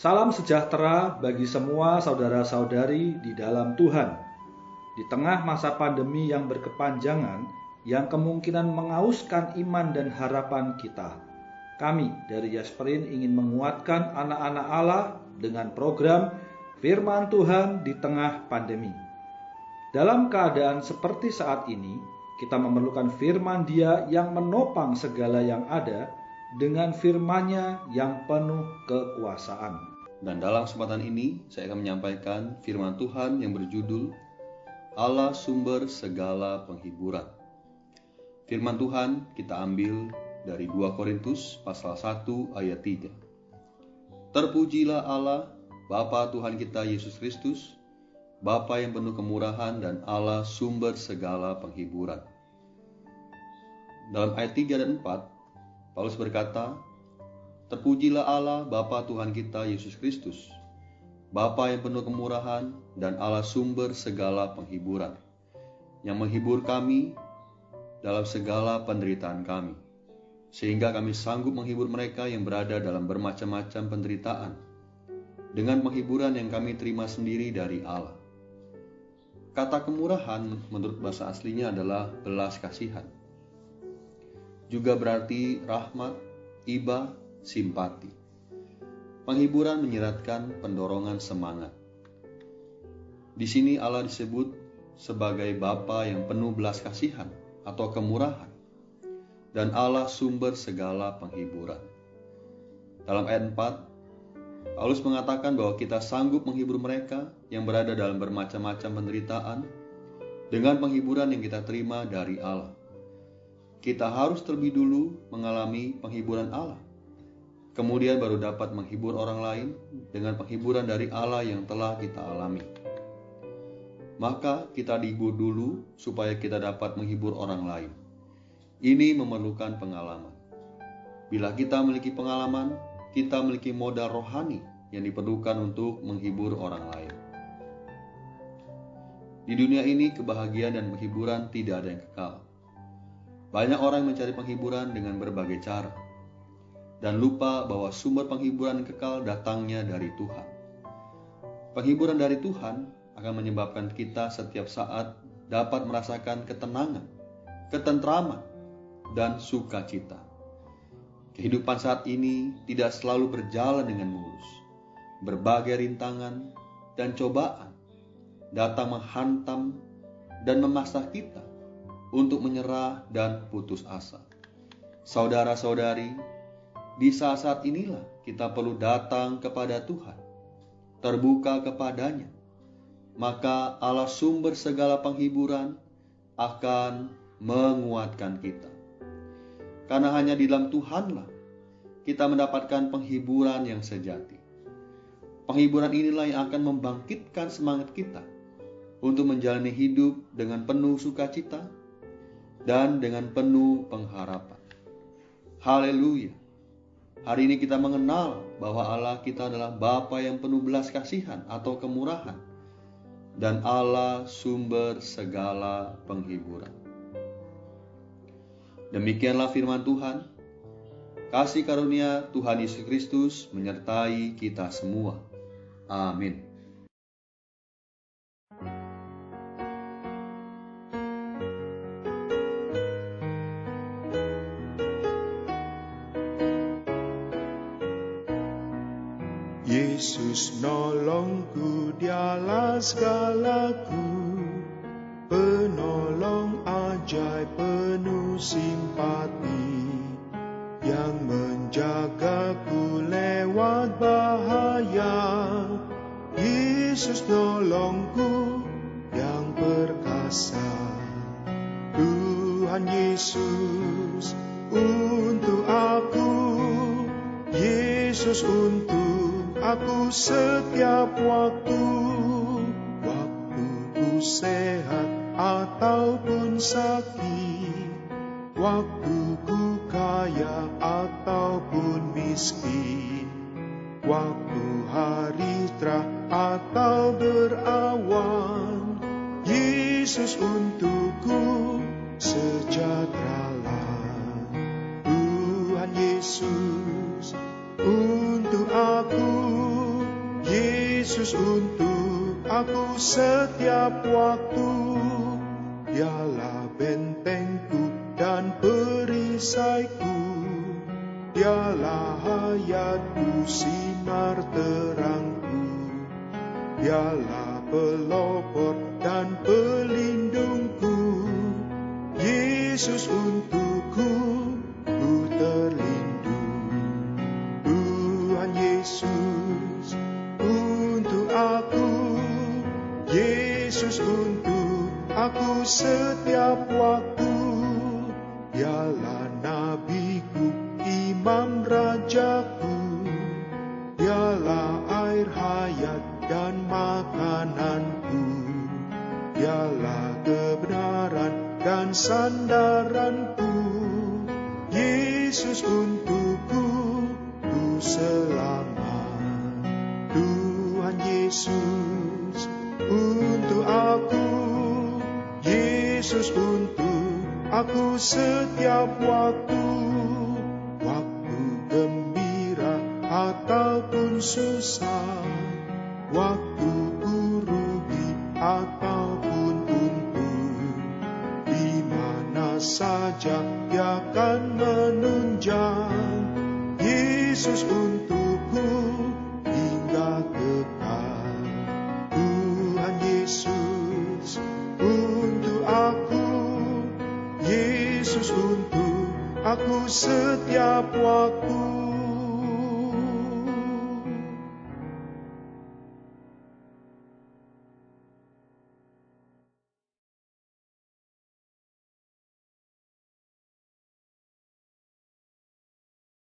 Salam sejahtera bagi semua saudara-saudari di dalam Tuhan. Di tengah masa pandemi yang berkepanjangan, yang kemungkinan mengauskan iman dan harapan kita, kami dari Yasperin ingin menguatkan anak-anak Allah dengan program Firman Tuhan di tengah pandemi. Dalam keadaan seperti saat ini, kita memerlukan firman Dia yang menopang segala yang ada dengan firman-Nya yang penuh kekuasaan. Dan dalam kesempatan ini, saya akan menyampaikan firman Tuhan yang berjudul Allah sumber segala penghiburan. Firman Tuhan kita ambil dari 2 Korintus pasal 1 ayat 3. Terpujilah Allah, Bapa Tuhan kita Yesus Kristus, Bapa yang penuh kemurahan dan Allah sumber segala penghiburan. Dalam ayat 3 dan 4, Paulus berkata, terpujilah Allah, Bapa Tuhan kita Yesus Kristus, Bapa yang penuh kemurahan dan Allah sumber segala penghiburan, yang menghibur kami dalam segala penderitaan kami, sehingga kami sanggup menghibur mereka yang berada dalam bermacam-macam penderitaan, dengan penghiburan yang kami terima sendiri dari Allah. Kata kemurahan menurut bahasa aslinya adalah belas kasihan. Juga berarti rahmat, iba, simpati. Penghiburan menyiratkan pendorongan semangat. Di sini Allah disebut sebagai Bapa yang penuh belas kasihan atau kemurahan, dan Allah sumber segala penghiburan. Dalam ayat 4, Paulus mengatakan bahwa kita sanggup menghibur mereka yang berada dalam bermacam-macam penderitaan dengan penghiburan yang kita terima dari Allah. Kita harus terlebih dulu mengalami penghiburan Allah, kemudian baru dapat menghibur orang lain dengan penghiburan dari Allah yang telah kita alami. Maka kita dihibur dulu supaya kita dapat menghibur orang lain. Ini memerlukan pengalaman. Bila kita memiliki pengalaman, kita memiliki modal rohani yang diperlukan untuk menghibur orang lain. Di dunia ini kebahagiaan dan penghiburan tidak ada yang kekal. Banyak orang mencari penghiburan dengan berbagai cara, dan lupa bahwa sumber penghiburan kekal datangnya dari Tuhan. Penghiburan dari Tuhan akan menyebabkan kita setiap saat dapat merasakan ketenangan, ketentraman, dan sukacita. Kehidupan saat ini tidak selalu berjalan dengan mulus. Berbagai rintangan dan cobaan datang menghantam dan memaksa kita untuk menyerah dan putus asa. Saudara-saudari, di saat-saat inilah kita perlu datang kepada Tuhan, terbuka kepadanya. Maka Allah sumber segala penghiburan akan menguatkan kita. Karena hanya di dalam Tuhanlah kita mendapatkan penghiburan yang sejati. Penghiburan inilah yang akan membangkitkan semangat kita untuk menjalani hidup dengan penuh sukacita dan dengan penuh pengharapan. Haleluya! Hari ini kita mengenal bahwa Allah kita adalah Bapa yang penuh belas kasihan atau kemurahan, dan Allah sumber segala penghiburan. Demikianlah firman Tuhan. Kasih karunia Tuhan Yesus Kristus menyertai kita semua. Amin. Yesus nolongku, Dialah segalaku, penolong ajaib penuh simpati, yang menjagaku lewat bahaya. Yesus nolongku yang perkasa. Tuhan Yesus untuk aku, Yesus untuk aku setiap waktu. Waktuku sehat ataupun sakit, waktuku kaya ataupun miskin, waktu hari terang atau berawan, Yesus untukku sejahteralah. Tuhan Yesus untuk aku, Yesus untuk aku setiap waktu. Dialah bentengku dan perisaiku, Dialah hayatku, sinar terangku, Dialah pelopor dan pelindungku. Yesus untukku, ku terlindung. Tuhan Yesus untuk aku, Yesus untuk aku setiap waktu. Dialah nabiku, imam rajaku, Dialah air hayat dan makananku, Dialah kebenaran dan sandaranku. Yesus untukku, ku selamat. Tuhan Yesus untuk aku, Yesus untuk aku setiap waktu. Waktu gembira ataupun susah, waktu ku rugi ataupun untung, di mana saja Dia akan menunjang. Yesus untukku hingga kekal. Tuhan Yesus untuk aku, Yesus untuk aku setiap waktu.